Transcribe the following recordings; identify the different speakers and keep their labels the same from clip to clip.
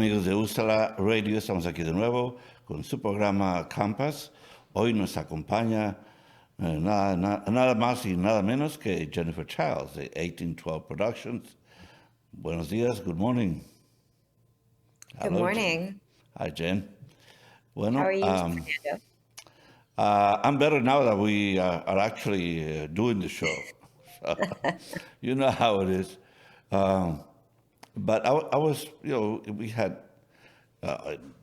Speaker 1: Amigos de Usala Radio, estamos aquí de nuevo con su programa Campus. Hoy nos acompaña nada más y nada menos que Jennifer Childs de 1812 Productions. Buenos días, good morning.
Speaker 2: Good morning.
Speaker 1: Hi, Jen. Bueno,
Speaker 2: How are you, Fernando?
Speaker 1: I'm better now that we are actually doing the show. So, you know how it is. But I was, we had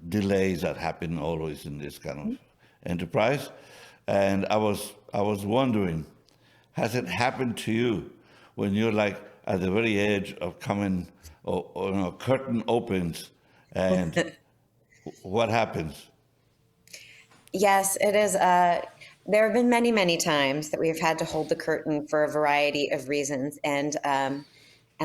Speaker 1: delays that happen always in this kind of enterprise, and I was wondering, has it happened to you when you're like at the very edge of coming, or curtain opens, and what happens?
Speaker 2: Yes, it is. There have been many, many times that we've had to hold the curtain for a variety of reasons, and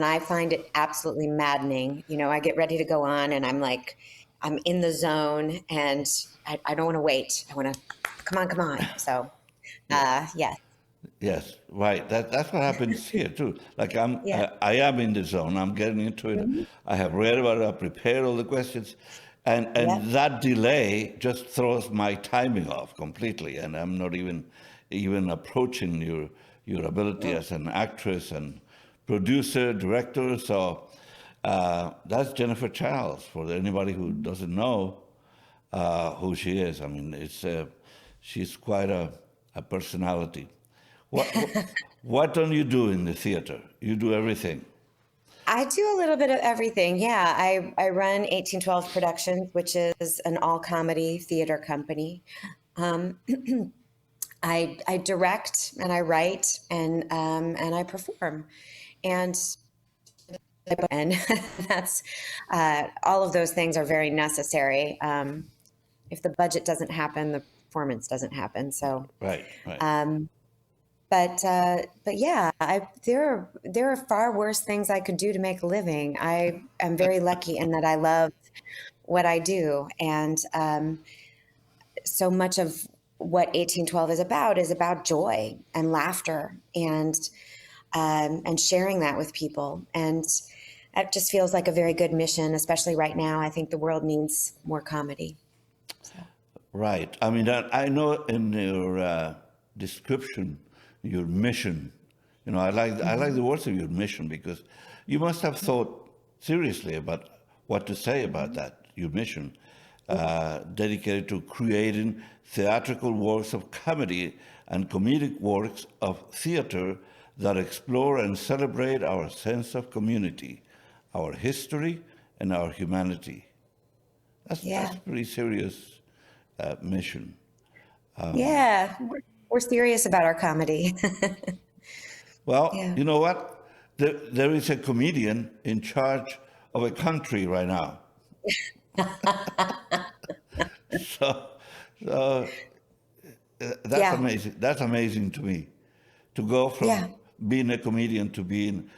Speaker 2: I find it absolutely maddening. You know, I get ready to go on, and I'm in the zone, and I don't want to wait. I want to come on. So, yes.
Speaker 1: Yes, right. That's what happens here too. Like
Speaker 2: Yeah.
Speaker 1: I am in the zone. I'm getting into it.
Speaker 2: Mhm.
Speaker 1: I have read about it. I prepared all the questions, and
Speaker 2: Yep.
Speaker 1: that delay just throws my timing off completely. And I'm not even approaching your ability as an actress and producer, director. So that's Jennifer Childs. For anybody who doesn't know who she is, I mean, she's quite a personality. What don't you do in the theater? You do everything.
Speaker 2: I do a little bit of everything. Yeah, I run 1812 Productions, which is an all comedy theater company. Um, I direct and I write and I perform, and and that's all of those things are very necessary. If the budget doesn't happen, the performance doesn't happen. So,
Speaker 1: Right.
Speaker 2: um, but yeah, there are far worse things I could do to make a living. I am very lucky in that I love what I do, and so much of what 1812 is about joy and laughter and sharing that with people. And that just feels like a very good mission, especially right now. I think the world needs more comedy. So.
Speaker 1: Right. I mean, I know in your description, your mission. I like the words of your mission because you must have thought seriously about what to say about that. Your mission, dedicated to creating theatrical works of comedy and comedic works of theater that explore and celebrate our sense of community, our history, and our humanity. That's
Speaker 2: Yeah.
Speaker 1: a pretty serious mission.
Speaker 2: Yeah. We're serious about our comedy.
Speaker 1: Well,
Speaker 2: Yeah.
Speaker 1: you know what? There is a comedian in charge of a country right now. So, so that's
Speaker 2: Yeah.
Speaker 1: amazing. That's amazing to me. To go
Speaker 2: Yeah.
Speaker 1: from being a comedian to being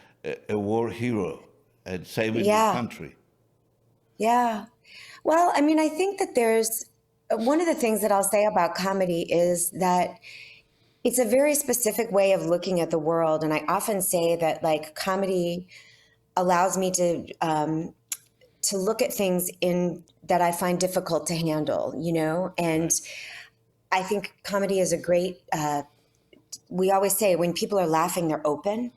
Speaker 1: a war hero and saving your
Speaker 2: Yeah.
Speaker 1: country.
Speaker 2: Yeah. Well, I mean, I think that there's one of the things that I'll say about comedy is that it's a very specific way of looking at the world. And I often say that like comedy allows me to look at things in that I find difficult to handle, you know? And I think comedy is a great, we always say when people are laughing, they're open,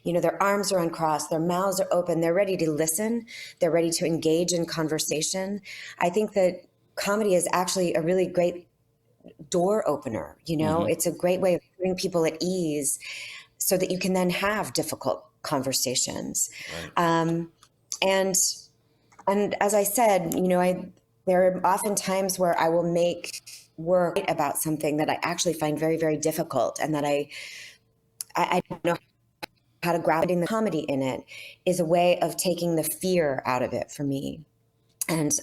Speaker 2: you know, their arms are uncrossed, their mouths are open, they're ready to listen, they're ready to engage in conversation. I think that comedy is actually a really great door opener, you know, it's a great way of putting people at ease so that you can then have difficult conversations.
Speaker 1: Right.
Speaker 2: And as I said, you know, there are often times where I will make work about something that I actually find very, very difficult, and that I don't know how to grasp the comedy in it is a way of taking the fear out of it for me, and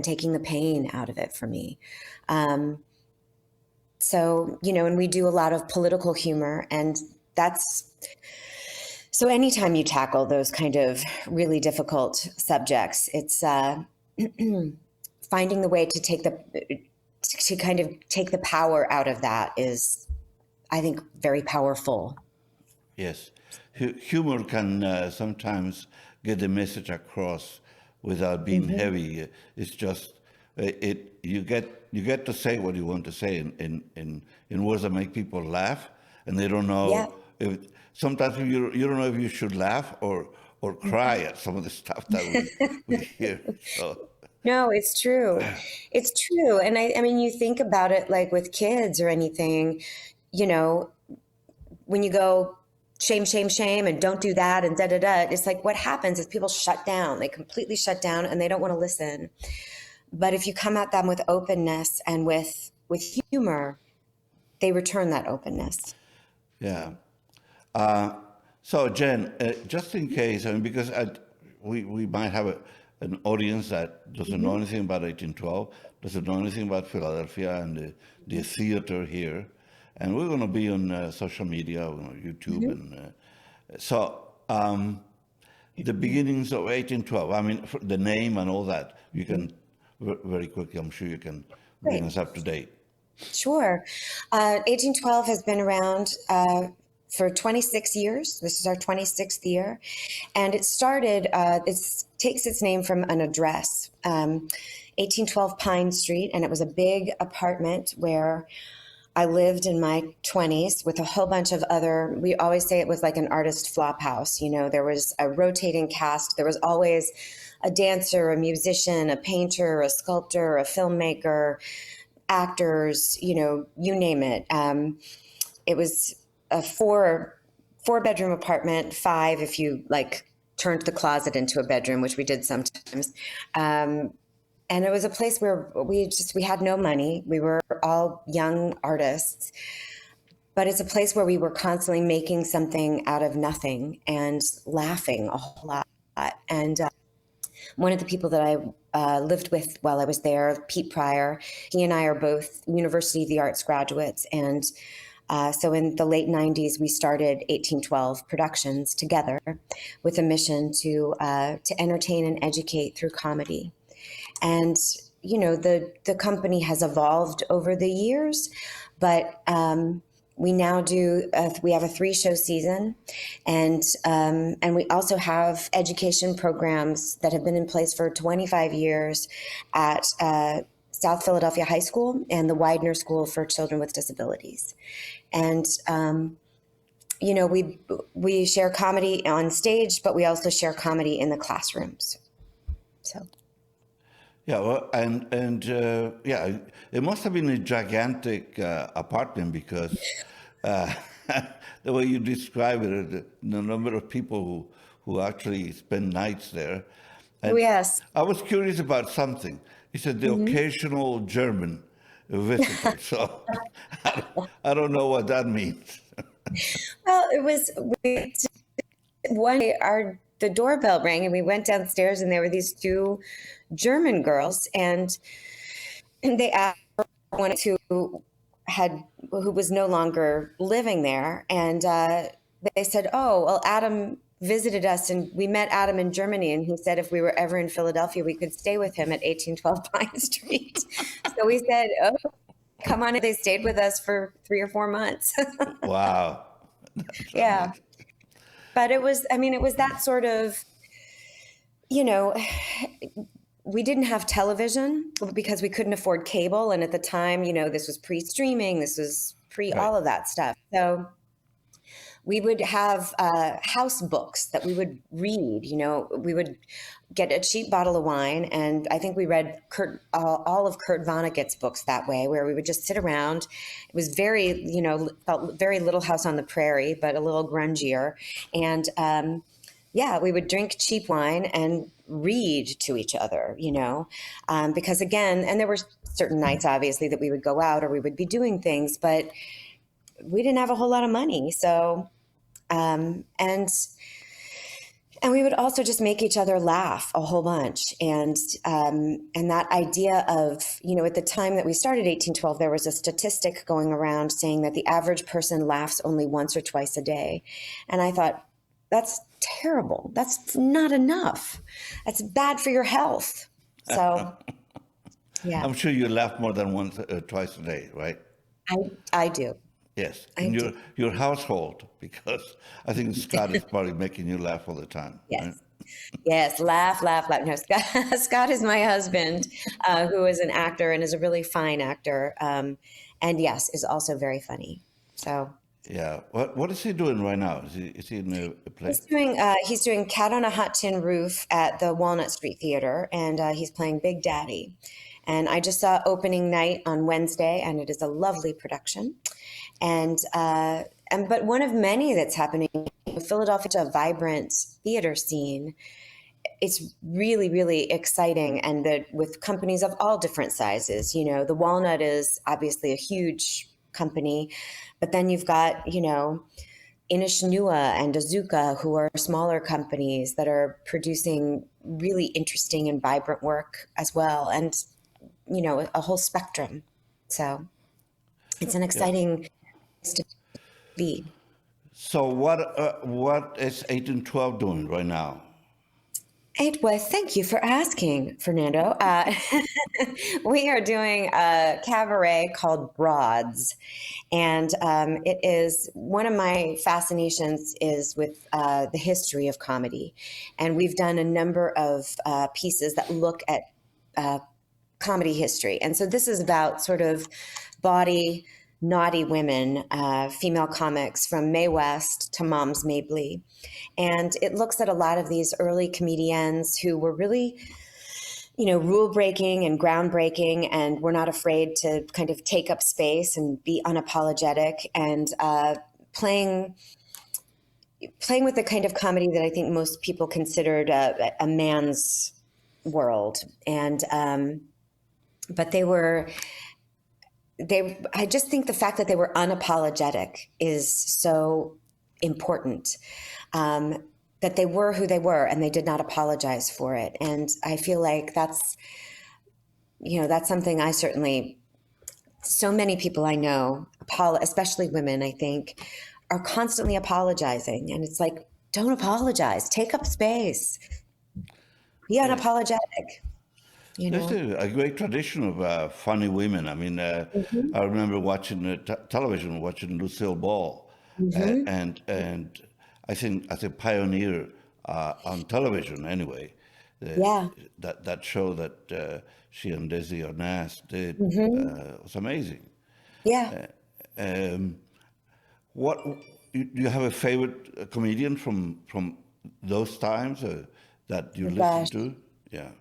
Speaker 2: taking the pain out of it for me. So, you know, and we do a lot of political humor, and that's so anytime you tackle those kind of really difficult subjects, it's finding the way to kind of take the power out of that is, I think, very powerful.
Speaker 1: Yes. Humor can sometimes get the message across without being heavy. It's just you get to say what you want to say in words that make people laugh, and they don't
Speaker 2: Yeah.
Speaker 1: know if sometimes you don't know if you should laugh or cry at some of the stuff that we hear. So
Speaker 2: No, it's true. It's true. And I mean, you think about it like with kids or anything, you know, when you go shame, shame, shame, and don't do that and da da da, it's like what happens is people shut down. They completely shut down and they don't want to listen. But if you come at them with openness and with humor, they return that openness.
Speaker 1: yeah. So Jen, just in case, I mean, because we might have an audience that doesn't know anything about 1812, doesn't know anything about Philadelphia and the theater here, and we're going to be on social media, on YouTube, and so the beginnings of 1812. I mean, the name and all that. You can very quickly. I'm sure you can bring us up to date.
Speaker 2: Sure. 1812 has been around for 26 years. This is our 26th year. And it started, it takes its name from an address, 1812 Pine Street. And it was a big apartment where I lived in my 20s with a whole bunch of other, we always say it was like an artist flop house. You know, there was a rotating cast. There was always a dancer, a musician, a painter, a sculptor, a filmmaker, actors, you know, you name it. It was a four-bedroom apartment, 5 if you like turned the closet into a bedroom, which we did sometimes. And it was a place where we had no money. We were all young artists, but it's a place where we were constantly making something out of nothing and laughing a whole lot. And one of the people that I lived with while I was there, Pete Pryor, he and I are both University of the Arts graduates. And so in the late 90s, we started 1812 Productions together with a mission to entertain and educate through comedy. And, you know, the company has evolved over the years, but we now we have a 3-show season, and we also have education programs that have been in place for 25 years at South Philadelphia High School and the Widener School for Children with Disabilities. And, you know, we share comedy on stage, but we also share comedy in the classrooms. So.
Speaker 1: Yeah, well, and yeah, it must have been a gigantic apartment because the way you describe it, the number of people who actually spend nights there. And
Speaker 2: yes.
Speaker 1: I was curious about something. You said the occasional German visitor. So I don't know what that means.
Speaker 2: Well, it was one day the doorbell rang and we went downstairs and there were these 2 German girls and they asked one who was no longer living there, and they said, "Oh, well, Adam visited us, and we met Adam in Germany, and he said if we were ever in Philadelphia, we could stay with him at 1812 Pine Street." So we said, "Oh, come on!" They stayed with us for 3 or 4 months.
Speaker 1: Wow.
Speaker 2: Yeah, but it was that sort of, you know. We didn't have television because we couldn't afford cable. And at the time, you know, this was pre-streaming, this was all of that stuff. So we would have house books that we would read. You know, we would get a cheap bottle of wine. And I think we read all of Kurt Vonnegut's books that way, where we would just sit around. It was very, you know, felt very Little House on the Prairie, but a little grungier. And yeah, we would drink cheap wine and read to each other, you know, because again, and there were certain nights, obviously, that we would go out or we would be doing things, but we didn't have a whole lot of money. So, and we would also just make each other laugh a whole bunch. And that idea of, you know, at the time that we started 1812, there was a statistic going around saying that the average person laughs only once or twice a day. And I thought, that's terrible. That's not enough. That's bad for your health. So, yeah.
Speaker 1: I'm sure you laugh more than once, twice a day, right?
Speaker 2: I do.
Speaker 1: Yes, in your household, because I think Scott is probably making you laugh all the time.
Speaker 2: Yes,
Speaker 1: right?
Speaker 2: Yes, laugh, laugh, laugh. No, Scott, Scott is my husband, who is an actor and is a really fine actor, and yes, is also very funny. So
Speaker 1: Yeah. What is he doing right now? Is he in a play?
Speaker 2: he's doing Cat on a Hot Tin Roof at the Walnut Street Theater, and he's playing Big Daddy. And I just saw opening night on Wednesday, and it is a lovely production. And but one of many that's happening. Philadelphia is a vibrant theater scene. It's really, really exciting, and that with companies of all different sizes. The Walnut is obviously a huge company, but then you've got Inishnua and Azuka, who are smaller companies that are producing really interesting and vibrant work as well, and a whole spectrum. So it's an
Speaker 1: Yeah.
Speaker 2: exciting place to be.
Speaker 1: So what is 1812 doing right now?
Speaker 2: It was. Thank you for asking, Fernando. We are doing a cabaret called Broads, and it is one of my fascinations is with the history of comedy, and we've done a number of pieces that look at comedy history. And so this is about sort of bawdy, naughty women, female comics from Mae West to Moms Mabley. And it looks at a lot of these early comedians who were really, rule breaking and groundbreaking, and were not afraid to kind of take up space and be unapologetic, and playing with the kind of comedy that I think most people considered a man's world. And but I just think the fact that they were unapologetic is so important. That they were who they were and they did not apologize for it. And I feel like that's something I certainly, so many people I know, especially women, I think, are constantly apologizing. And it's like, don't apologize, take up space, be unapologetic.
Speaker 1: There's a great tradition of funny women. I mean,
Speaker 2: Mhm.
Speaker 1: I remember watching television, watching Lucille Ball,
Speaker 2: Mhm.
Speaker 1: and I think as a pioneer on television, anyway,
Speaker 2: Yeah.
Speaker 1: that show that she and Desi Arnaz did
Speaker 2: Mhm.
Speaker 1: was amazing.
Speaker 2: Yeah.
Speaker 1: Um, what do you have a favorite comedian from those times that you
Speaker 2: Oh,
Speaker 1: listen
Speaker 2: gosh.
Speaker 1: to? Yeah,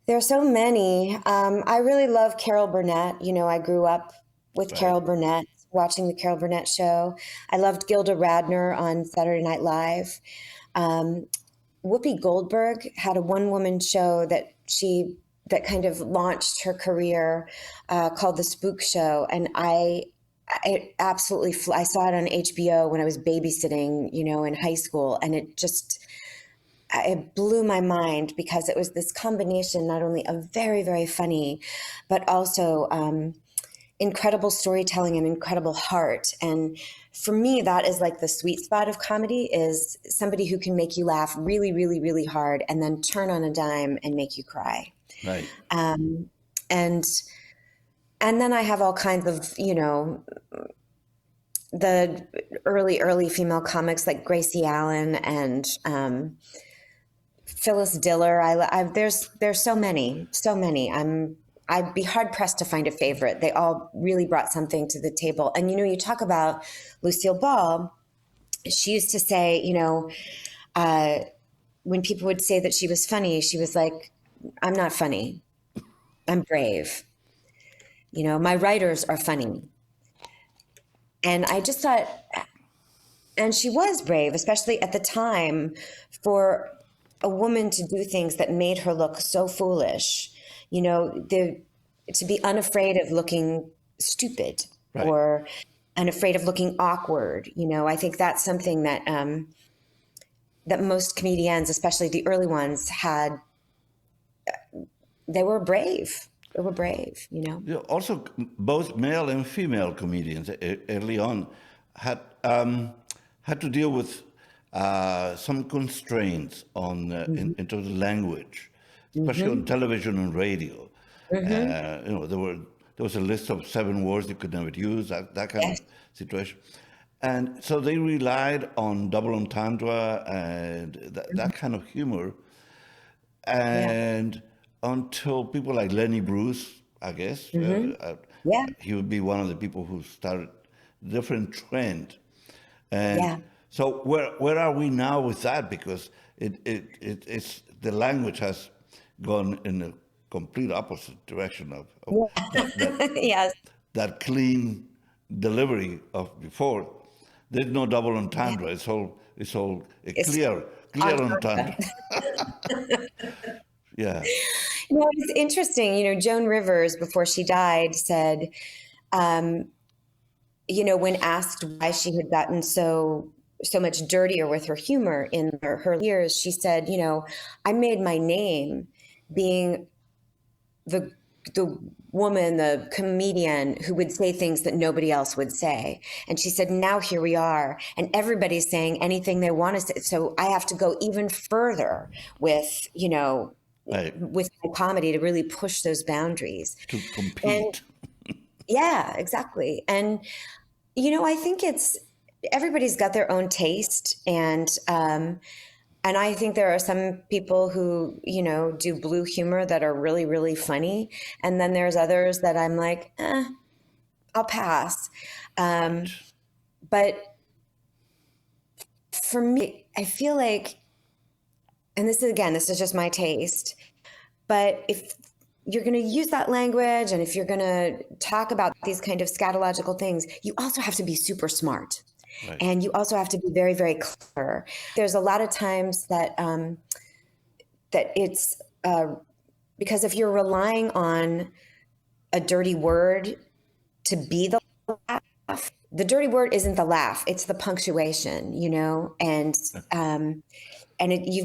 Speaker 2: There are so many. I really love Carol Burnett. I grew up with
Speaker 1: right.
Speaker 2: Carol Burnett, watching the Carol Burnett show. I loved Gilda Radner on Saturday Night Live. Um, Whoopi Goldberg had a one-woman show that kind of launched her career, called The Spook Show, and I absolutely I saw it on HBO when I was babysitting, in high school, and it blew my mind because it was this combination not only of very, very funny, but also incredible storytelling and incredible heart. And for me, that is like the sweet spot of comedy, is somebody who can make you laugh really, really, really hard and then turn on a dime and make you cry.
Speaker 1: Right.
Speaker 2: Um, and and then I have all kinds of, the early female comics like Gracie Allen and Phyllis Diller. There's so many, so many. I'd be hard pressed to find a favorite. They all really brought something to the table. And you talk about Lucille Ball. She used to say, uh, when people would say that she was funny, she was like, "I'm not funny. I'm brave. My writers are funny." And I just thought, and she was brave, especially at the time, for a woman to do things that made her look so foolish. To be unafraid of looking stupid,
Speaker 1: Right.
Speaker 2: or unafraid of looking awkward. I think that's something that most comedians, especially the early ones, had. They were brave. They were brave.
Speaker 1: Yeah, also, both male and female comedians early on had had to deal with some constraints on
Speaker 2: Hmm.
Speaker 1: in terms of language, especially on
Speaker 2: Hmm.
Speaker 1: television and radio.
Speaker 2: Hmm.
Speaker 1: There was a list of 7 words you could never use, that kind of
Speaker 2: Yes.
Speaker 1: situation. And so they relied on double entendre and that kind of humor.
Speaker 2: Yeah.
Speaker 1: And until people like Lenny Bruce, I guess,
Speaker 2: Yeah.
Speaker 1: he would be one of the people who started a different trend. And
Speaker 2: Yeah.
Speaker 1: so where are we now with that? Because it's the language has gone in a complete opposite direction of
Speaker 2: Yes.
Speaker 1: that clean delivery of before. There's no double
Speaker 2: Yeah.
Speaker 1: entendre. It's all a
Speaker 2: It's
Speaker 1: clear
Speaker 2: entendre.
Speaker 1: entendre. Yeah.
Speaker 2: It's interesting. Joan Rivers, before she died, said, when asked why she had gotten so much dirtier with her humor in her years, she said, I made my name being the the woman, the comedian who would say things that nobody else would say. And she said, now here we are, and everybody's saying anything they want to say. So I have to go even further
Speaker 1: Right.
Speaker 2: with my comedy to really push those boundaries.
Speaker 1: To
Speaker 2: And
Speaker 1: compete.
Speaker 2: yeah, exactly. And I think everybody's got their own taste, and I think there are some people who do blue humor that are really really funny, and then there's others that I'm like, I'll pass.
Speaker 1: Right.
Speaker 2: But for me, I feel like, and this is just my taste, but if you're going to use that language and if you're going to talk about these kind of scatological things, you also have to be super smart.
Speaker 1: Right.
Speaker 2: And you also have to be very, very clever. There's a lot of times that it's because if you're relying on a dirty word to be the laugh, the dirty word isn't the laugh; it's the punctuation, you've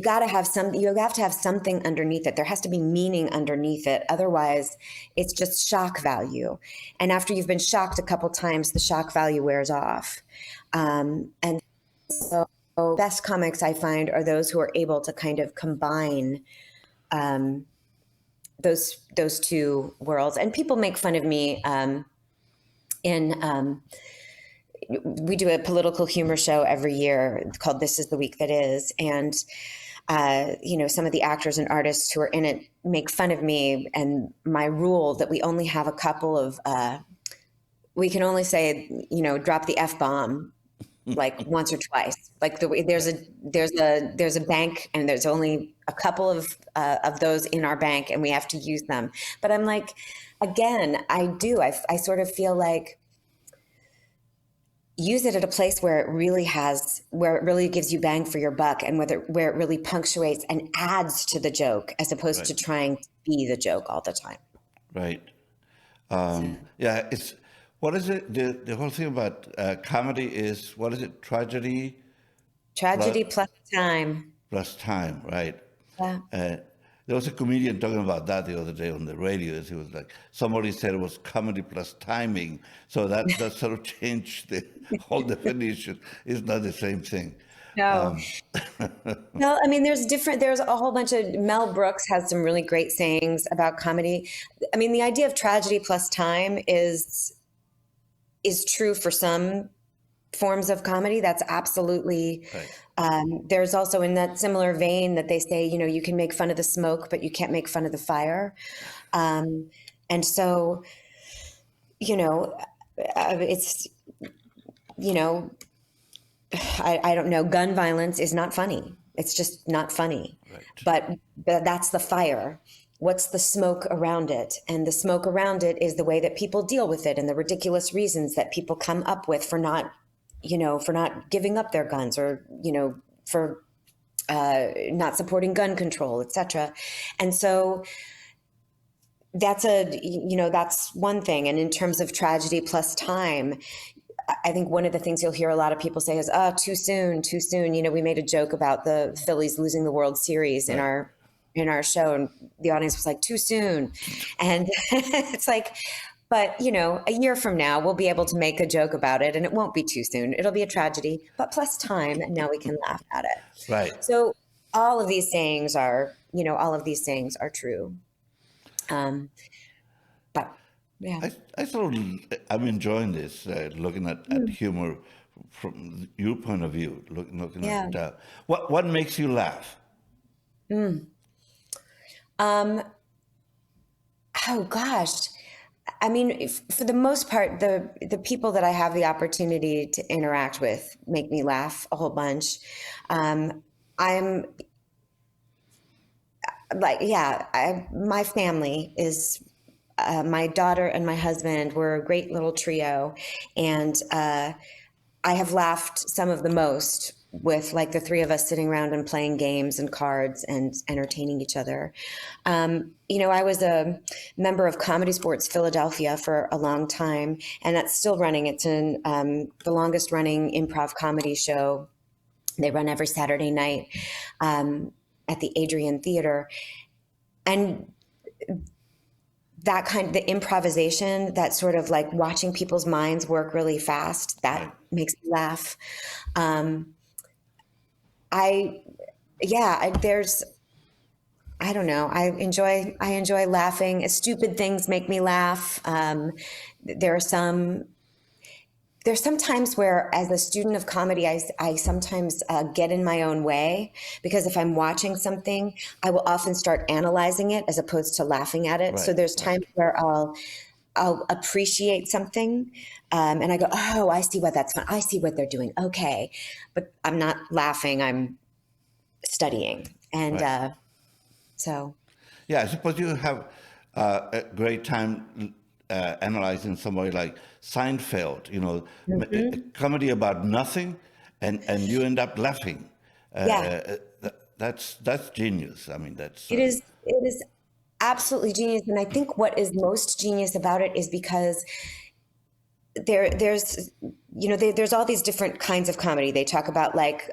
Speaker 2: got to have you have to have something underneath it. There has to be meaning underneath it. Otherwise, it's just shock value. And after you've been shocked a couple times, the shock value wears off. And so best comics I find are those who are able to kind of combine those two worlds. And people make fun of me in we do a political humor show every year called This Is the Week That Is. And, some of the actors and artists who are in it make fun of me and my rule that we only have a couple of, we can only say, drop the F-bomb like once or twice. Like there's a bank and there's only a couple of those in our bank and we have to use them. But I'm like, again, I sort of feel like, use it at a place where it really gives you bang for your buck, and where it really punctuates and adds to the joke as opposed to
Speaker 1: Right.
Speaker 2: trying to be the joke all the time.
Speaker 1: Right. Yeah. It's what is it? The whole thing about comedy is what is it? Plus,
Speaker 2: Tragedy plus time.
Speaker 1: plus time. Right.
Speaker 2: Yeah.
Speaker 1: There was a comedian talking about that the other day on the radio. He was like, somebody said it was comedy plus timing. So that sort of changed the whole definition. It's not the same thing.
Speaker 2: No. No, I mean, there's a whole bunch of, Mel Brooks has some really great sayings about comedy. I mean, the idea of tragedy plus time is true for some forms of comedy. That's absolutely,
Speaker 1: Right.
Speaker 2: there's also in that similar vein that they say, you can make fun of the smoke, but you can't make fun of the fire. And so, it's, I don't know, gun violence is not funny. It's just not funny.
Speaker 1: Right.
Speaker 2: But that's the fire. What's the smoke around it? And the smoke around it is the way that people deal with it and the ridiculous reasons that people come up with for not giving up their guns, or, for not supporting gun control, etc. And so that's one thing. And in terms of tragedy plus time, I think one of the things you'll hear a lot of people say is, too soon, too soon. We made a joke about the Phillies losing the World Series in our show, and the audience was like, too soon. And it's like, but a year from now, we'll be able to make a joke about it and it won't be too soon. It'll be a tragedy, but plus time. And now we can laugh at it.
Speaker 1: Right.
Speaker 2: So all of these sayings are true. But yeah.
Speaker 1: I'm enjoying this, looking at humor from your point of view, looking
Speaker 2: Yeah.
Speaker 1: at what makes you laugh?
Speaker 2: Oh gosh. I mean, for the most part, the people that I have the opportunity to interact with make me laugh a whole bunch. I'm like, yeah, my family is my daughter and my husband. We're a great little trio, and I have laughed some of the most with like the three of us sitting around and playing games and cards and entertaining each other. I was a member of Comedy Sports Philadelphia for a long time, and that's still running. It's the longest running improv comedy show. They run every Saturday night at the Adrian Theater. And the improvisation, that sort of like watching people's minds work really fast, that
Speaker 1: Right.
Speaker 2: makes me laugh. There's, I don't know. I enjoy laughing. Stupid things make me laugh. There are some there's some times where, as a student of comedy, I sometimes get in my own way, because if I'm watching something, I will often start analyzing it as opposed to laughing at it. So
Speaker 1: Right.
Speaker 2: there's
Speaker 1: Right.
Speaker 2: times where I'll appreciate something, and I go, "Oh, I see what that's fun. I see what they're doing. Okay," but I'm not laughing. I'm studying, and
Speaker 1: Right.
Speaker 2: so
Speaker 1: Yeah, I suppose you have a great time analyzing somebody like Seinfeld, a comedy about nothing, and you end up laughing.
Speaker 2: yeah,
Speaker 1: That's genius. I mean, that's
Speaker 2: it is absolutely genius. And I think what is most genius about it is because there's all these different kinds of comedy. They talk about like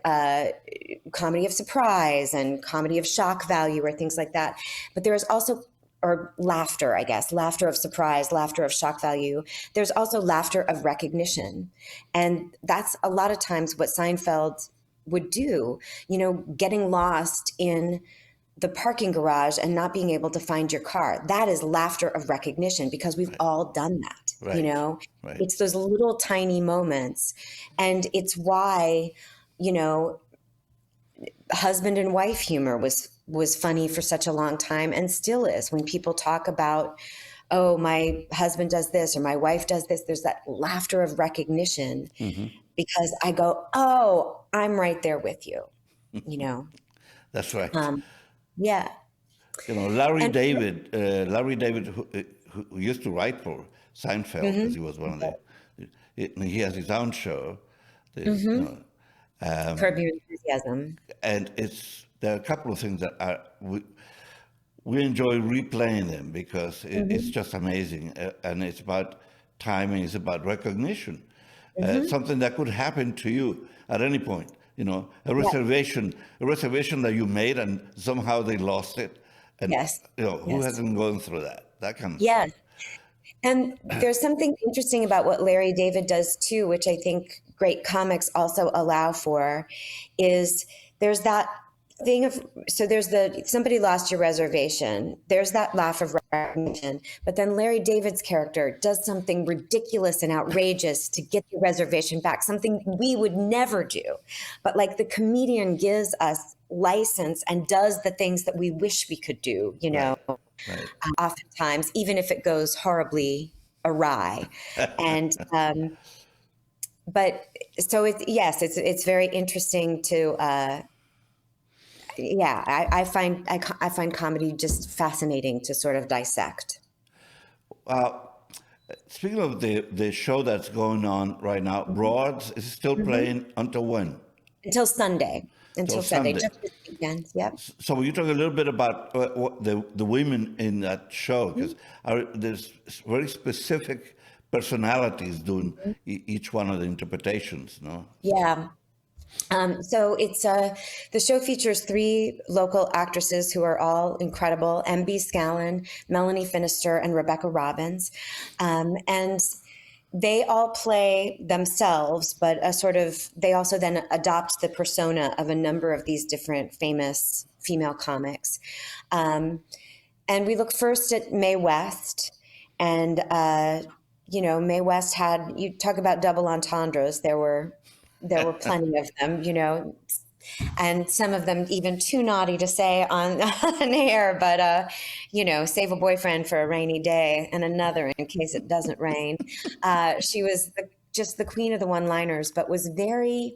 Speaker 2: comedy of surprise and comedy of shock value or things like that. But there is also, or laughter, I guess, laughter of surprise, laughter of shock value. There's also laughter of recognition. And that's a lot of times what Seinfeld would do, getting lost in the parking garage and not being able to find your car. That is laughter of recognition, because we've all done that,
Speaker 1: right. Right.
Speaker 2: It's those little tiny moments. And it's why, husband and wife humor was funny for such a long time, and still is. When people talk about, oh, my husband does this or my wife does this, there's that laughter of recognition, because I go, oh, I'm right there with you, you know.
Speaker 1: That's right.
Speaker 2: Yeah.
Speaker 1: Larry
Speaker 2: And
Speaker 1: David, who used to write for Seinfeld, because he was one of he has his own show.
Speaker 2: Curb Your Enthusiasm.
Speaker 1: And there are a couple of things that we enjoy replaying them, because it's just amazing, and it's about timing, it's about recognition, something that could happen to you at any point. A reservation that you made and somehow they lost it, and
Speaker 2: Yes.
Speaker 1: who
Speaker 2: Yes.
Speaker 1: hasn't gone through that kind of
Speaker 2: Yes.
Speaker 1: stuff.
Speaker 2: And there's something interesting about what Larry David does too, which I think great comics also allow for, is there's that thing of, so there's somebody lost your reservation. There's that laugh of recognition. But then Larry David's character does something ridiculous and outrageous to get the reservation back, something we would never do. But like the comedian gives us license and does the things that we wish we could do,
Speaker 1: Right. Right.
Speaker 2: oftentimes, even if it goes horribly awry. And but so it's very interesting to I find comedy just fascinating to sort of dissect.
Speaker 1: Speaking of the show that's going on right now, Broads is still playing until when?
Speaker 2: Until Sunday.
Speaker 1: Till
Speaker 2: Until Sunday.
Speaker 1: Sunday.
Speaker 2: Just this weekend. Yep.
Speaker 1: So will you talk a little bit about what the women in that show, because there's very specific personalities doing each one of the interpretations, no?
Speaker 2: Yeah. So it's the show features three local actresses who are all incredible: M.B. Scallon, Melanie Finister, and Rebecca Robbins, and they all play themselves, but they also then adopt the persona of a number of these different famous female comics. And we look first at Mae West, and Mae West had, you talk about double entendres. There were plenty of them, and some of them even too naughty to say on, on air, but, save a boyfriend for a rainy day and another in case it doesn't rain. She was just the queen of the one-liners, but was very,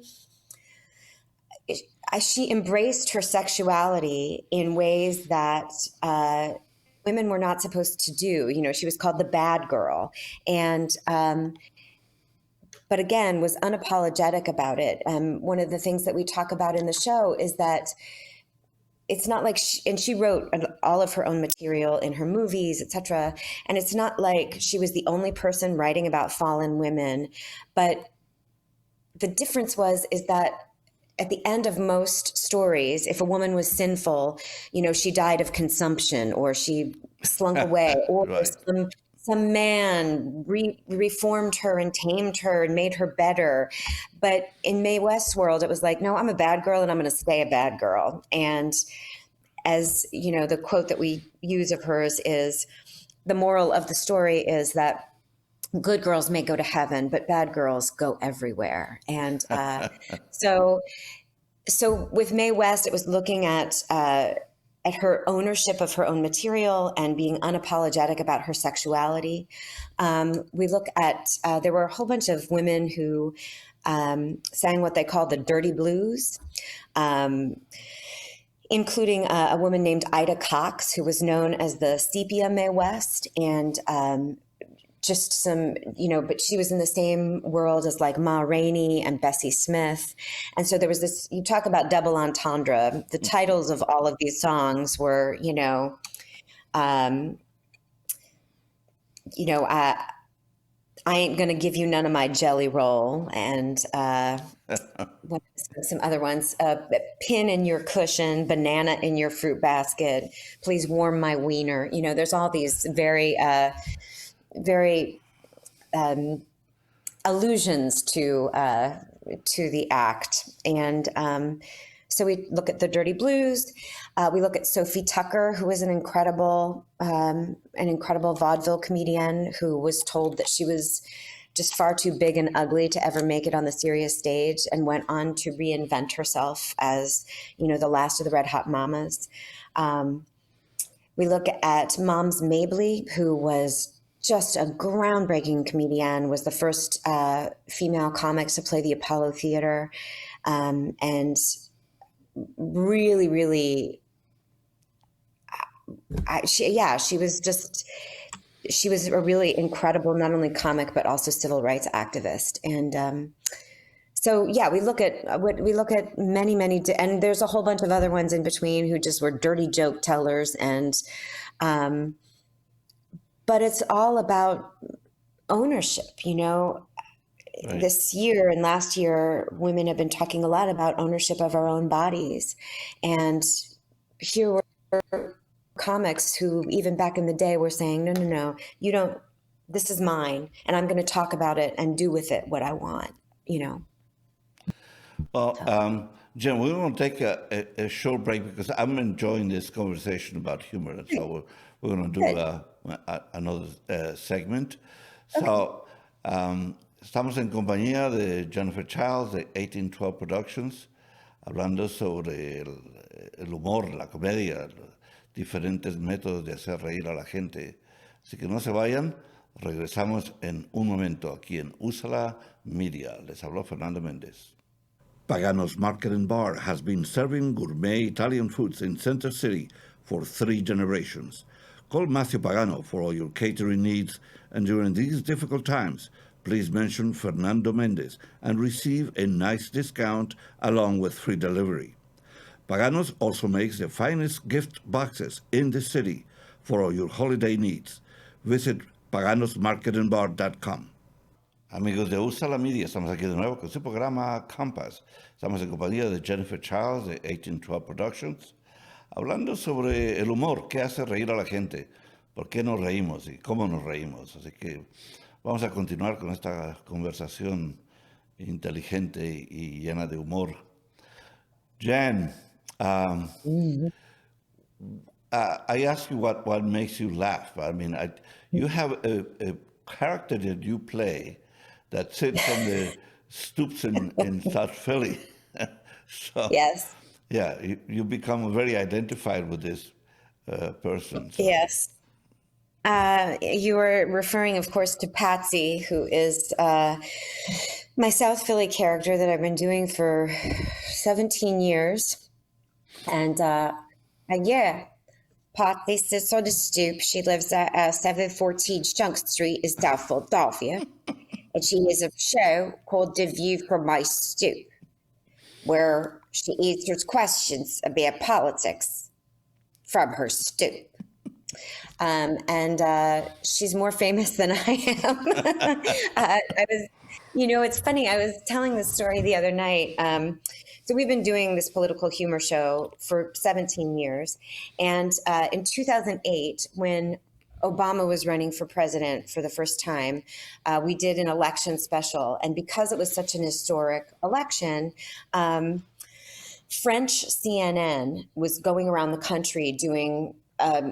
Speaker 2: she embraced her sexuality in ways that women were not supposed to do. She was called the bad girl. And, but again, was unapologetic about it. One of the things that we talk about in the show is that it's not like she wrote all of her own material in her movies, etc. And it's not like she was the only person writing about fallen women, but the difference is that at the end of most stories, if a woman was sinful, she died of consumption, or she slunk away, or
Speaker 1: Right.
Speaker 2: some man reformed her and tamed her and made her better. But in Mae West's world, it was like, no, I'm a bad girl and I'm going to stay a bad girl. And as the quote that we use of hers is, the moral of the story is that good girls may go to heaven, but bad girls go everywhere. And so with Mae West, it was looking at her ownership of her own material and being unapologetic about her sexuality. We look at, there were a whole bunch of women who sang what they called the dirty blues, including a woman named Ida Cox, who was known as the Sepia Mae West, and just some, but she was in the same world as like Ma Rainey and Bessie Smith. And so there was this, you talk about double entendre. The titles of all of these songs were, I ain't gonna give you none of my jelly roll, and some other ones, pin in your cushion, banana in your fruit basket, please warm my wiener. There's all these very allusions to the act. And so we look at the Dirty Blues. We look at Sophie Tucker, who was an incredible vaudeville comedian who was told that she was just far too big and ugly to ever make it on the serious stage, and went on to reinvent herself as, the last of the Red Hot Mamas. We look at Moms Mabley, who was just a groundbreaking comedian, was the first female comic to play the Apollo Theater, and really, really, she was a really incredible, not only comic, but also civil rights activist. And we look at many, and there's a whole bunch of other ones in between who just were dirty joke tellers. And, but it's all about ownership, Right. This year and last year, women have been talking a lot about ownership of our own bodies. And here were comics who, even back in the day, were saying, no, you don't, this is mine, and I'm going to talk about it and do with it what I want,
Speaker 1: Well, Jen, we're going to take a short break because I'm enjoying this conversation about humor. And so we're going to do another segment. Okay. So, estamos en compañía de Jennifer Childs de 1812 Productions, hablando sobre el humor, la comedia, diferentes métodos de hacer reír a la gente. Así que no se vayan, regresamos en un momento aquí en Usalamedia. Les habló Fernando Mendez. Pagano's Market and Bar has been serving gourmet Italian foods in Center City for 3 generations. Call Matthew Pagano for all your catering needs, and during these difficult times, please mention Fernando Mendez and receive a nice discount along with free delivery. Pagano's also makes the finest gift boxes in the city for all your holiday needs. Visit paganosmarketandbar.com. Amigos de Usalamedia, estamos aquí de nuevo con su programa Compass. Estamos en compañía de Jennifer Childs de 1812 Productions, hablando sobre el humor, qué hace reír a la gente, por qué nos reímos y cómo nos reímos. Así que vamos a continuar con esta conversación inteligente y llena de humor. Jen, I asked you what makes you laugh. I mean, you have character that you play that sits on the stoops in South Philly. So,
Speaker 2: Yes.
Speaker 1: yeah, you become very identified with this person. So,
Speaker 2: Yes. You were referring, of course, to Patsy, who is my South Philly character that I've been doing for 17 years. And yeah, Patsy sits on the stoop. She lives at 714 Shunk Street in South Philadelphia. And she has a show called The View from My Stoop, where she answers questions about politics from her stoop. And she's more famous than I am. It's funny. I was telling this story the other night. So we've been doing this political humor show for 17 years. And in 2008, when Obama was running for president for the first time, we did an election special. And because it was such an historic election, French CNN was going around the country doing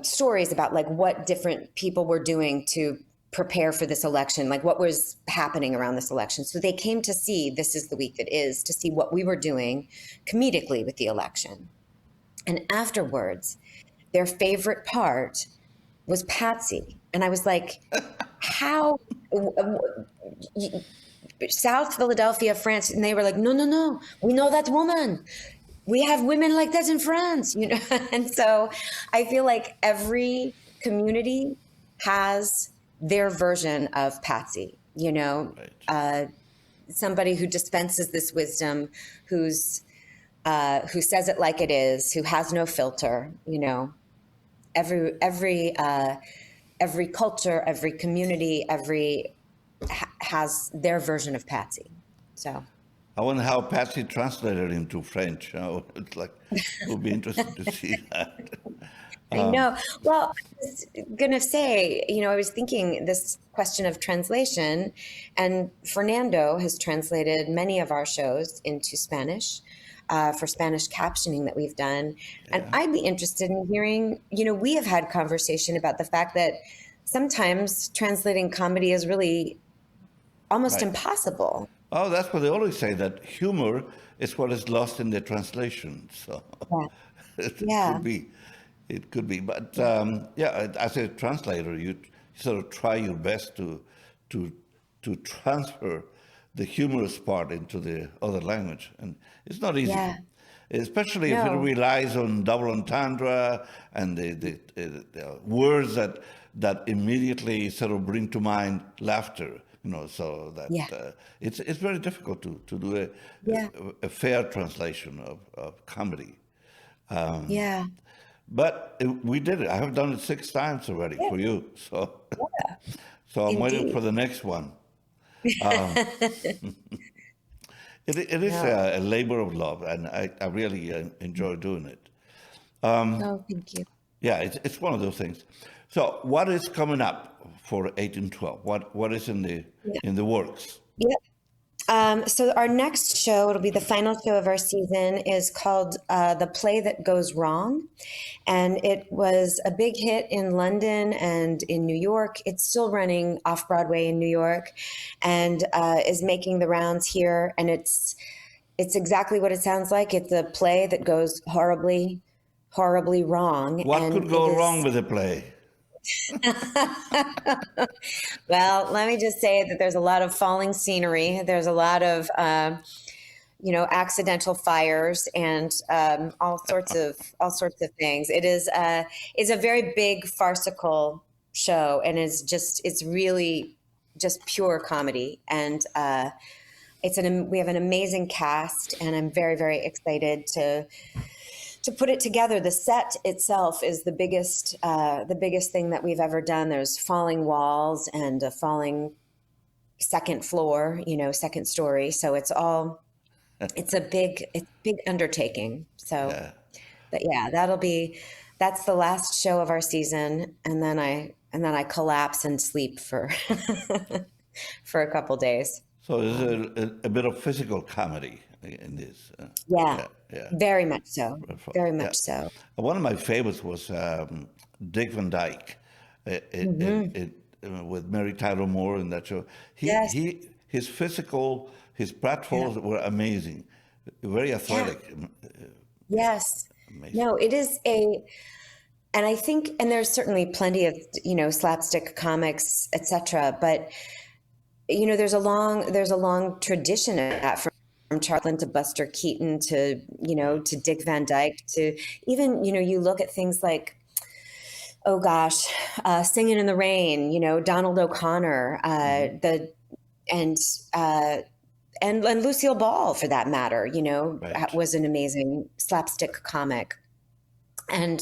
Speaker 2: stories about like what different people were doing to prepare for this election, like what was happening around this election. So they came to see This Is the Week That Is, to see what we were doing comedically with the election. And afterwards, their favorite part was Patsy. And I was like, how? South Philadelphia, France. And they were like, no, we know that woman. We have women like that in France, And so I feel like every community has their version of Patsy,
Speaker 1: right.
Speaker 2: Somebody who dispenses this wisdom, who says it like it is, who has no filter, every culture, every community, has their version of Patsy. So.
Speaker 1: I wonder how Patsy translated into French. It would be interesting to see that.
Speaker 2: I know. Well, I was going to say, I was thinking this question of translation, and Fernando has translated many of our shows into Spanish for Spanish captioning that we've done. And I'd be interested in hearing, we have had conversation about the fact that sometimes translating comedy is really almost
Speaker 1: Right.
Speaker 2: impossible.
Speaker 1: Oh, that's what they always say, that humor is what is lost in the translation. So
Speaker 2: Yeah.
Speaker 1: it
Speaker 2: Yeah.
Speaker 1: could be. It could be. But as a translator, you sort of try your best to transfer the humorous part into the other language. And it's not easy.
Speaker 2: Yeah.
Speaker 1: Especially if it
Speaker 2: No.
Speaker 1: relies on double entendre and the words that immediately sort of bring to mind laughter. So that
Speaker 2: Yeah.
Speaker 1: it's very difficult to do
Speaker 2: Yeah.
Speaker 1: a fair translation of comedy.
Speaker 2: Yeah.
Speaker 1: But we did it. I have done it 6 times already for you. So I'm waiting
Speaker 2: Indeed.
Speaker 1: for the next one. It is
Speaker 2: No.
Speaker 1: a labor of love, and I really enjoy doing it.
Speaker 2: Oh, thank you.
Speaker 1: Yeah, it's one of those things. So what is coming up for 1812? What is in the works?
Speaker 2: Yep. So our next show, it'll be the final show of our season, is called The Play That Goes Wrong. And it was a big hit in London and in New York. It's still running off Broadway in New York and is making the rounds here. And it's exactly what it sounds like. It's a play that goes horribly, horribly wrong.
Speaker 1: What
Speaker 2: And
Speaker 1: could go wrong with the play?
Speaker 2: Well, let me just say that there's a lot of falling scenery. There's a lot of, accidental fires and all sorts of things. It's a very big farcical show, and it's really just pure comedy. And we have an amazing cast, and I'm very, very excited to put it together. The set itself is the biggest thing that we've ever done. There's falling walls and a falling second floor, second story. So it's a big undertaking. So,
Speaker 1: Yeah.
Speaker 2: but yeah, that's the last show of our season. And then I collapse and sleep for, for a couple days.
Speaker 1: So there's a bit of physical comedy in this.
Speaker 2: Yeah.
Speaker 1: Yeah.
Speaker 2: Very much so. Very
Speaker 1: Yeah.
Speaker 2: much so.
Speaker 1: One of my favorites was Dick Van Dyke. with Mary Tyler Moore in that show.
Speaker 2: Yes.
Speaker 1: His pratfalls were amazing, very athletic.
Speaker 2: Yes.
Speaker 1: Amazing.
Speaker 2: No, it is and I think, and there's certainly plenty of, slapstick comics, etc. But, there's a long tradition of that from Chaplin to Buster Keaton to, to Dick Van Dyke to even, you look at things like, oh gosh, Singing in the Rain, Donald O'Connor, and Lucille Ball, for that matter,
Speaker 1: Right.
Speaker 2: was an amazing slapstick comic. And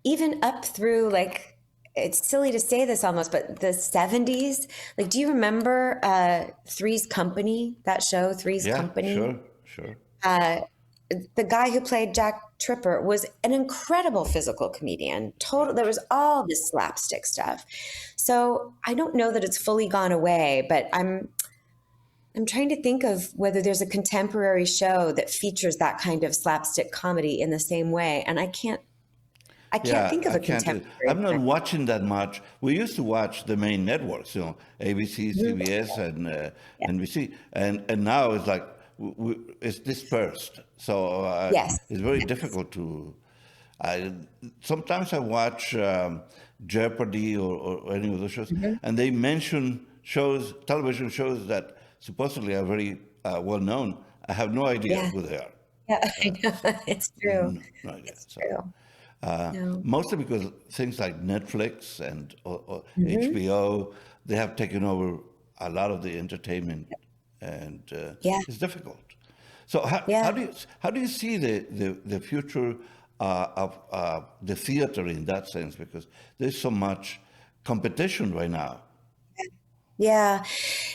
Speaker 2: even up through, like, it's silly to say this almost, but the 70s, like, do you remember Three's Company, that show, Three's
Speaker 1: Yeah,
Speaker 2: Company?
Speaker 1: sure.
Speaker 2: The guy who played Jack Tripper was an incredible physical comedian. There was all this slapstick stuff. So I don't know that it's fully gone away, but I'm trying to think of whether there's a contemporary show that features that kind of slapstick comedy in the same way. And I can't
Speaker 1: Yeah,
Speaker 2: think of
Speaker 1: I
Speaker 2: a
Speaker 1: can't.
Speaker 2: contemporary
Speaker 1: I'm not
Speaker 2: one.
Speaker 1: watching that much. We used to watch the main networks, ABC, CBS, and NBC, and now it's like it's dispersed. So
Speaker 2: Yes.
Speaker 1: it's very difficult to. Sometimes I watch Jeopardy or any of those shows, and they mention television shows that supposedly are very well known. I have no idea
Speaker 2: Yeah.
Speaker 1: who they are.
Speaker 2: Yeah, I know. It's true.
Speaker 1: No idea.
Speaker 2: It's
Speaker 1: So.
Speaker 2: true. No.
Speaker 1: Mostly because things like Netflix and or HBO, they have taken over a lot of the entertainment, and
Speaker 2: Yeah.
Speaker 1: it's difficult. So
Speaker 2: Yeah.
Speaker 1: how do you see the future of the theater in that sense? Because there's so much competition right now.
Speaker 2: Yeah,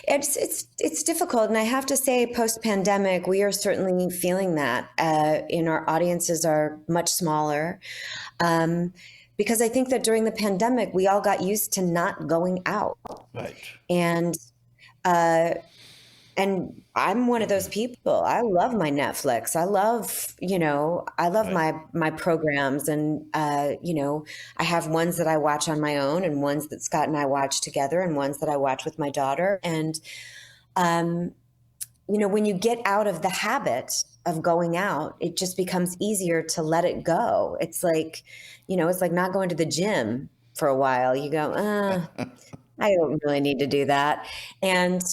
Speaker 2: it's difficult, and I have to say, post-pandemic, we are certainly feeling that. And our audiences are much smaller, because I think that during the pandemic, we all got used to not going out,
Speaker 1: Right.
Speaker 2: and uh, and I'm one of those people. I love my Netflix. I love
Speaker 1: Right.
Speaker 2: my programs, and I have ones that I watch on my own, and ones that Scott and I watch together, and ones that I watch with my daughter. And when you get out of the habit of going out, it just becomes easier to let it go. It's like not going to the gym for a while. You go, I don't really need to do that, and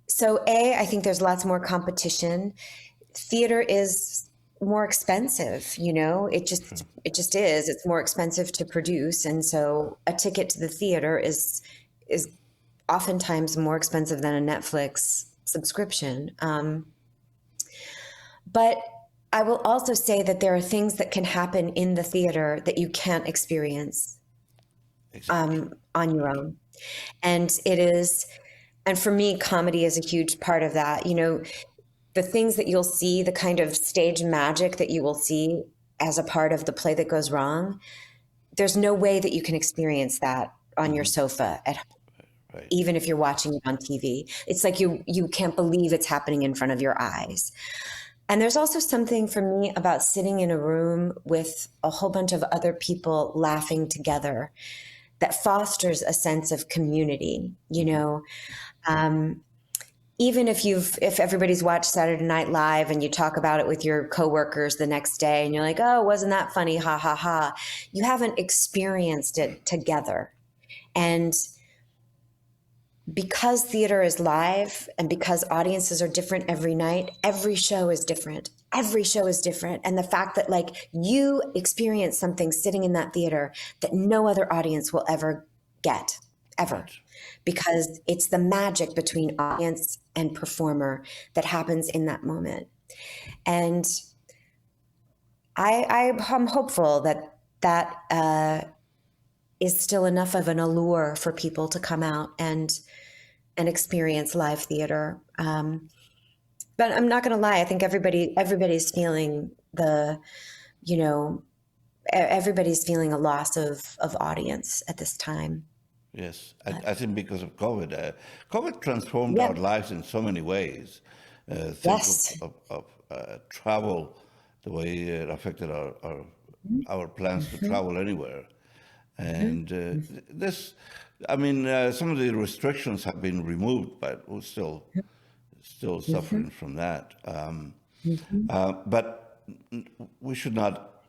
Speaker 2: so I think there's lots more competition. Theater is more expensive, it just is. It's more expensive to produce. And so a ticket to the theater is oftentimes more expensive than a Netflix subscription. But I will also say that there are things that can happen in the theater that you can't experience
Speaker 1: Exactly.
Speaker 2: on your own. And for me, comedy is a huge part of that. The things that you'll see, the kind of stage magic that you will see as a part of the play that goes wrong, there's no way that you can experience that on your sofa at home,
Speaker 1: Right.
Speaker 2: even if you're watching it on TV. It's like you can't believe it's happening in front of your eyes. And there's also something for me about sitting in a room with a whole bunch of other people laughing together that fosters a sense of community, even if everybody's watched Saturday Night Live and you talk about it with your coworkers the next day and you're like, oh, wasn't that funny? Ha ha ha. You haven't experienced it together. And because theater is live and because audiences are different every night, every show is different. Every show is different. And the fact that, like, you experience something sitting in that theater that no other audience will ever get, ever.
Speaker 1: Right.
Speaker 2: Because it's the magic between audience and performer that happens in that moment. And I'm hopeful that is still enough of an allure for people to come out and experience live theater. But I'm not going to lie. I think everybody's feeling everybody's feeling a loss of audience at this time.
Speaker 1: Yes, I think because of COVID. COVID transformed
Speaker 2: Yeah.
Speaker 1: our lives in so many ways. Think
Speaker 2: Yes.
Speaker 1: of travel, the way it affected our plans to travel anywhere. And this, I mean, some of the restrictions have been removed, but we're still suffering from that. But we should not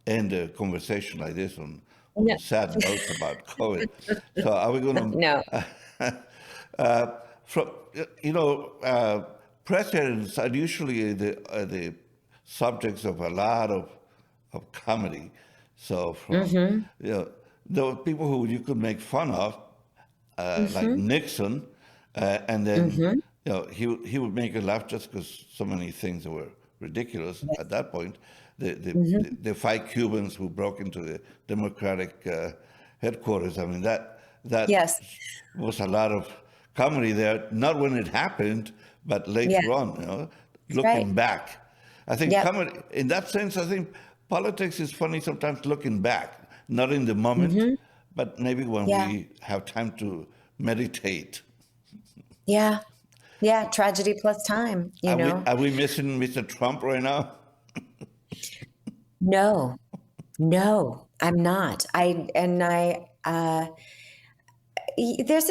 Speaker 1: end a conversation like this on
Speaker 2: No,
Speaker 1: sad notes about COVID. So are we going
Speaker 2: no.
Speaker 1: from presidents are usually the subjects of a lot of comedy. So from there were people who you could make fun of, like Nixon, and then he would make you laugh just because so many things were ridiculous at that point. The five Cubans who broke into the Democratic headquarters. I mean that
Speaker 2: Yes.
Speaker 1: was a lot of comedy there. Not when it happened, but later
Speaker 2: Yeah.
Speaker 1: on. Looking
Speaker 2: right.
Speaker 1: back, I think
Speaker 2: Yep.
Speaker 1: comedy in that sense. I think politics is funny sometimes looking back, not in the moment, but maybe when
Speaker 2: Yeah.
Speaker 1: we have time to meditate.
Speaker 2: Yeah. Yeah. Tragedy plus time,
Speaker 1: Are we missing Mr. Trump right now?
Speaker 2: No, no, I'm not. There's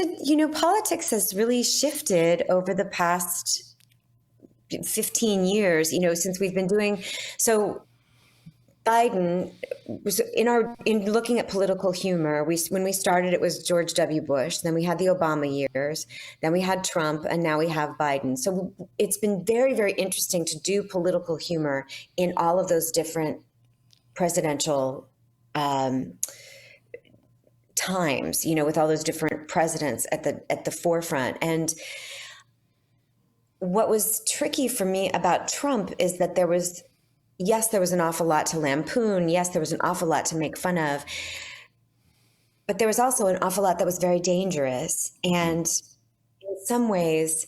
Speaker 2: politics has really shifted over the past 15 years, since we've been doing so. Biden was in looking at political humor. When we started, it was George W. Bush. Then we had the Obama years. Then we had Trump, and now we have Biden. So it's been very, very interesting to do political humor in all of those different presidential times. With all those different presidents at the forefront. And what was tricky for me about Trump is that there was an awful lot to lampoon. Yes, there was an awful lot to make fun of. But there was also an awful lot that was very dangerous. And in some ways,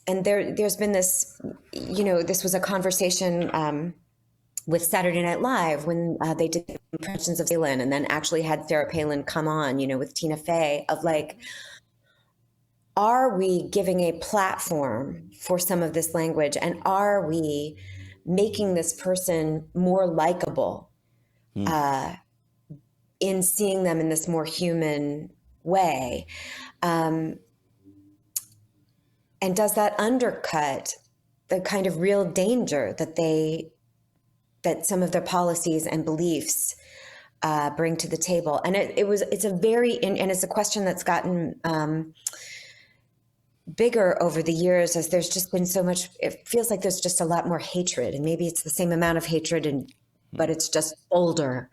Speaker 2: and there's been this, this was a conversation with Saturday Night Live when they did impressions of Palin and then actually had Sarah Palin come on, with Tina Fey, of like, are we giving a platform for some of this language? And are we making this person more likable in seeing them in this more human way? And does that undercut the kind of real danger that some of their policies and beliefs bring to the table? And it's a question that's gotten bigger over the years, as there's just been so much. It feels like there's just a lot more hatred, and maybe it's the same amount of hatred, but it's just bolder.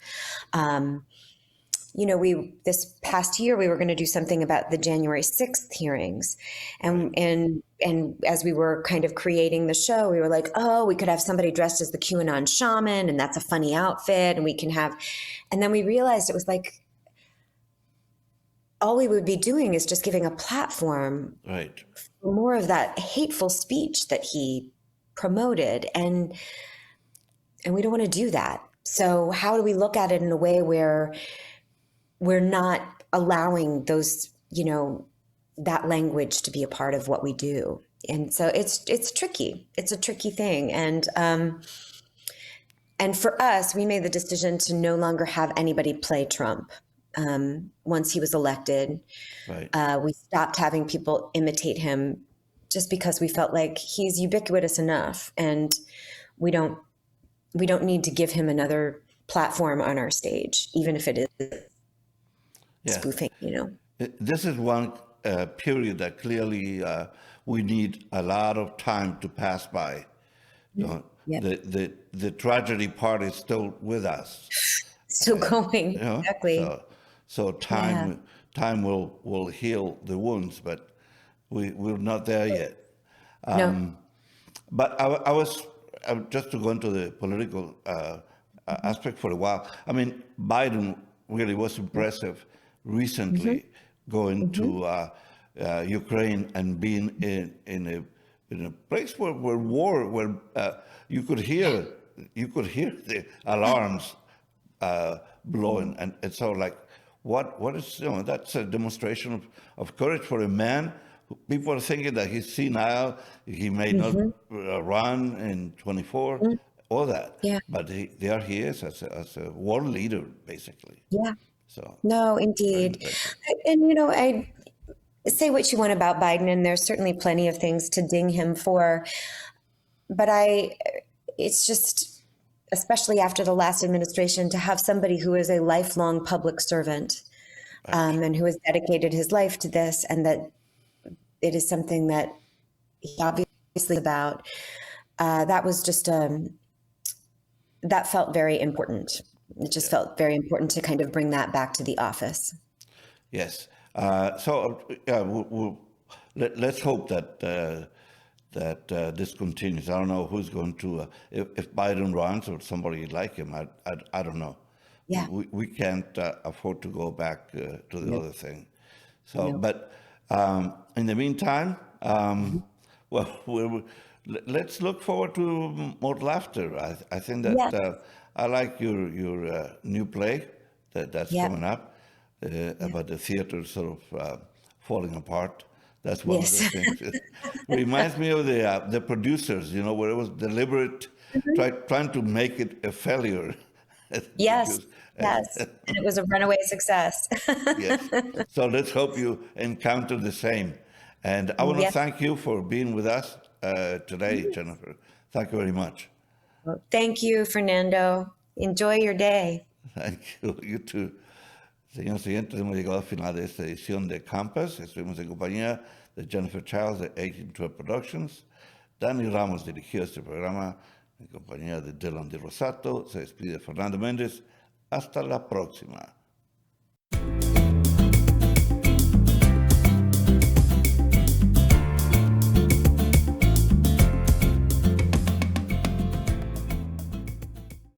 Speaker 2: This past year we were going to do something about the January 6th hearings, and as we were kind of creating the show, we were like, oh, we could have somebody dressed as the QAnon shaman, and that's a funny outfit, and then we realized it was like, all we would be doing is just giving a platform for more of that hateful speech that he promoted. And we don't want to do that. So how do we look at it in a way where we're not allowing those, that language to be a part of what we do? And so it's tricky. It's a tricky thing. And for us, we made the decision to no longer have anybody play Trump. Once he was elected, we stopped having people imitate him just because we felt like he's ubiquitous enough, and we don't need to give him another platform on our stage, even if it is spoofing.
Speaker 1: This is one period that clearly we need a lot of time to pass by. The tragedy part is still with us.
Speaker 2: Still going. Exactly.
Speaker 1: So time will heal the wounds, but we're not there yet.
Speaker 2: No.
Speaker 1: But I was just to go into the political aspect for a while. I mean, Biden really was impressive recently, going to Ukraine and being in a place where war, where you could hear the alarms blowing, and so like. What is, that's a demonstration of courage for a man. People are thinking that he's senile, he may not run in 24. all that.
Speaker 2: Yeah.
Speaker 1: But there he is as a world leader, basically.
Speaker 2: Yeah.
Speaker 1: So
Speaker 2: No,
Speaker 1: very
Speaker 2: indeed.
Speaker 1: impressive.
Speaker 2: And, I say what you want about Biden, and there's certainly plenty of things to ding him for. But it's just, especially after the last administration, to have somebody who is a lifelong public servant, and who has dedicated his life to this, and that it is something that he obviously about. That was just that felt very important. It just felt very important to kind of bring that back to the office.
Speaker 1: Yes. Let's hope that this continues. I don't know who's going to, if Biden runs or somebody like him. I don't know.
Speaker 2: Yeah.
Speaker 1: We can't afford to go back to the other thing. So,
Speaker 2: No.
Speaker 1: but in the meantime, let's look forward to more laughter. I think that
Speaker 2: Yes.
Speaker 1: I like your new play that's
Speaker 2: Yeah.
Speaker 1: coming up about the theater sort of falling apart. That's one of the
Speaker 2: Yes.
Speaker 1: things. It reminds me of the producers, where it was deliberate, trying to make it a failure.
Speaker 2: Yes.
Speaker 1: Produce-
Speaker 2: Yes. And it was a runaway success.
Speaker 1: Yes. So let's hope you encounter the same. And I want to
Speaker 2: Yes.
Speaker 1: thank you for being with us today, Jennifer. Thank you very much.
Speaker 2: Well, thank you, Fernando. Enjoy your day.
Speaker 1: Thank you. You too. Señores siguientes, hemos llegado al final de esta edición de Campus. Estuvimos en compañía de Jennifer Childs de 1812 Productions. Dani Ramos dirigió este programa en compañía de Dylan Di Rosato. Se despide Fernando Méndez. Hasta la próxima.